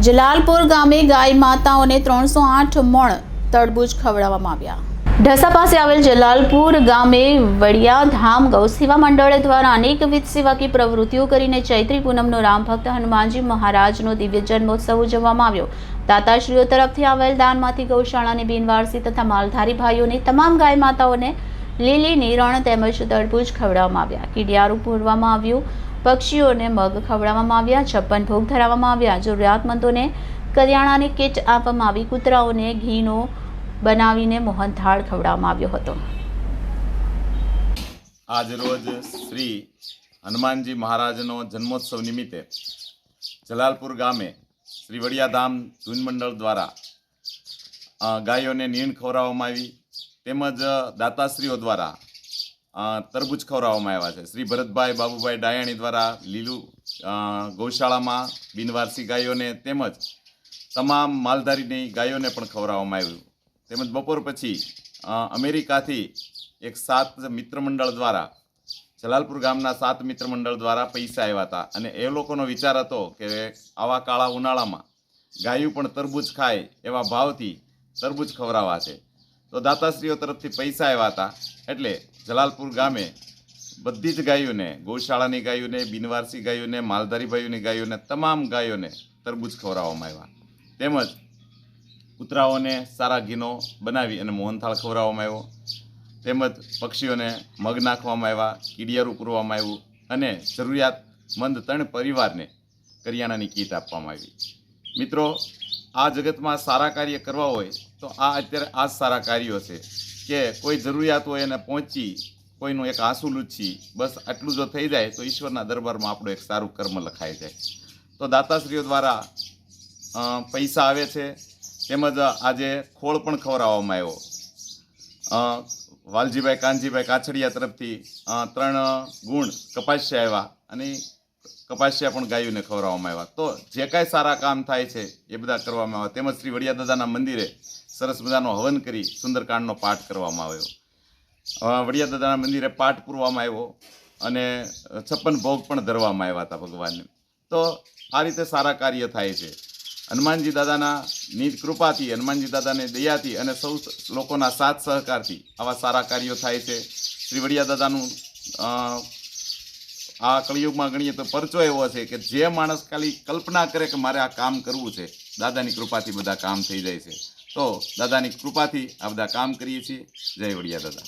જલાલપુર ગામે ગાય માતાઓને 308 મણ તરબૂચ ખવડાવવામાં આવ્યા। ઢસા પાસે આવેલ જલાલપુર ગામે વડિયાધામ ગૌસેવા મંડળ દ્વારા અનેકવિધ સેવાકીય પ્રવૃત્તિઓ કરીને ચૈત્રી પૂનમનો રામ ભક્ત હનુમાનજી મહારાજનો દિવ્ય જન્મોત્સવ ઉજવવામાં આવ્યો। દાતાશ્રીઓ તરફથી આવેલ દાનમાંથી ગૌશાળાની બિનવારસી તથા માલધારી ભાઈઓને તમામ ગાય માતાઓને લીલી નીરણ તેમજ તરબૂચ ખવડાવવામાં આવ્યા। કીડિયારું પૂરવામાં આવ્યું, પક્ષીઓને મગ ખવડાવવામાં આવ્યા, 56 ભોગ ધરાવવામાં આવ્યા। જરૂરિયાતમંદોને કરિયાણાની કીટ આપવામાં આવી। કૂતરાઓને ઘીનો બનાવીને મોહનથાળ ખવડાવવામાં આવ્યો હતો। આજ રોજ શ્રી હનુમાનજી મહારાજનો જન્મોત્સવ નિમિત્તે જલાલપુર ગામે શ્રી વડિયાધામ ધૂન મંડળ દ્વારા ગાયોને નીણ ખવડાવવામાં આવી, તેમજ દાતાશ્રીઓ દ્વારા તરબૂચ ખવડાવવામાં આવ્યા છે। શ્રી ભરતભાઈ બાબુભાઈ ડાયાણી દ્વારા લીલું ગૌશાળામાં બિનવારસી ગાયોને તેમજ તમામ માલધારીની ગાયોને પણ ખવડાવવામાં આવ્યું। તેમજ બપોર પછી અમેરિકાથી એક 7 મિત્ર મંડળ દ્વારા જલાલપુર ગામના 7 મિત્ર મંડળ દ્વારા પૈસા આવ્યા હતા અને એ લોકોનો વિચાર હતો કે આવા કાળા ઉનાળામાં ગાયું પણ તરબૂચ ખાય એવા ભાવથી તરબૂચ ખવડાવવા છે। તો દાતાશ્રીઓ તરફથી પૈસા આવ્યા હતા એટલે જલાલપુર ગામે બધી જ ગાયોને, ગૌશાળાની ગાયોને, બિનવારસી ગાયોને, માલધારી ભાઈઓની ગાયોને, તમામ ગાયોને તરબૂચ ખવડાવવામાં આવ્યા। તેમજ કૂતરાઓને સારા ઘીનો બનાવી અને મોહનથાળ ખવડાવવામાં આવ્યો। તેમજ પક્ષીઓને મગ નાખવામાં આવ્યા, કીડિયારું પૂરવામાં આવ્યું અને જરૂરિયાતમંદ 3 પરિવારને કરિયાણાની કીટ આપવામાં આવી। મિત્રો, આ જગતમાં સારા કાર્ય કરવા હોય તો અત્યારે આ જ સારા કાર્યો છે કે કોઈ જરૂરિયાત હોય એને પહોંચી, કોઈનું એક આંસુ લૂછી, બસ આટલું જો થઈ જાય તો ઈશ્વરના દરબારમાં આપણું એક સારું કર્મ લખાઈ જાય। તો દાતાશ્રીઓ દ્વારા પૈસા આવે છે, તેમજ આજે ખોળ પણ ખવડાવવામાં આવ્યો। વાલજીભાઈ કાનજીભાઈ કાછડિયા તરફથી 3 ગુણ કપાસિયા આવ્યા અને કપાસિયા પણ ગાયોને ખવડાવવામાં આવ્યા। તો જે કાંઈ સારા કામ થાય છે એ બધા કરવામાં આવ્યા। તેમજ શ્રી વડિયા દાદાના મંદિરે સરસ મજાનો હવન કરી સુંદરકાંડનો પાઠ કરવામાં આવ્યો। વડિયા દાદાના મંદિરે પાઠ પૂરવામાં આવ્યો અને 56 ભોગ પણ ધરવામાં આવ્યા હતા ભગવાનને। તો આ રીતે સારા કાર્ય થાય છે। હનુમાનજી દાદાના કૃપાથી, હનુમાનજી દાદાની દયાથી અને સૌ લોકોના સાથ સહકારથી આવા સારા કાર્યો થાય છે। શ્રી વડિયા દાદાનું આ કળિયુગમાં ગણીએ તો પરચો એવો છે કે જે માણસ ખાલી કલ્પના કરે કે મારે આ કામ કરવું છે, દાદાની કૃપાથી બધા કામ થઈ જાય છે। તો દાદાની કૃપાથી આ બધા કામ કરીએ છીએ। જય વડિયા દાદા।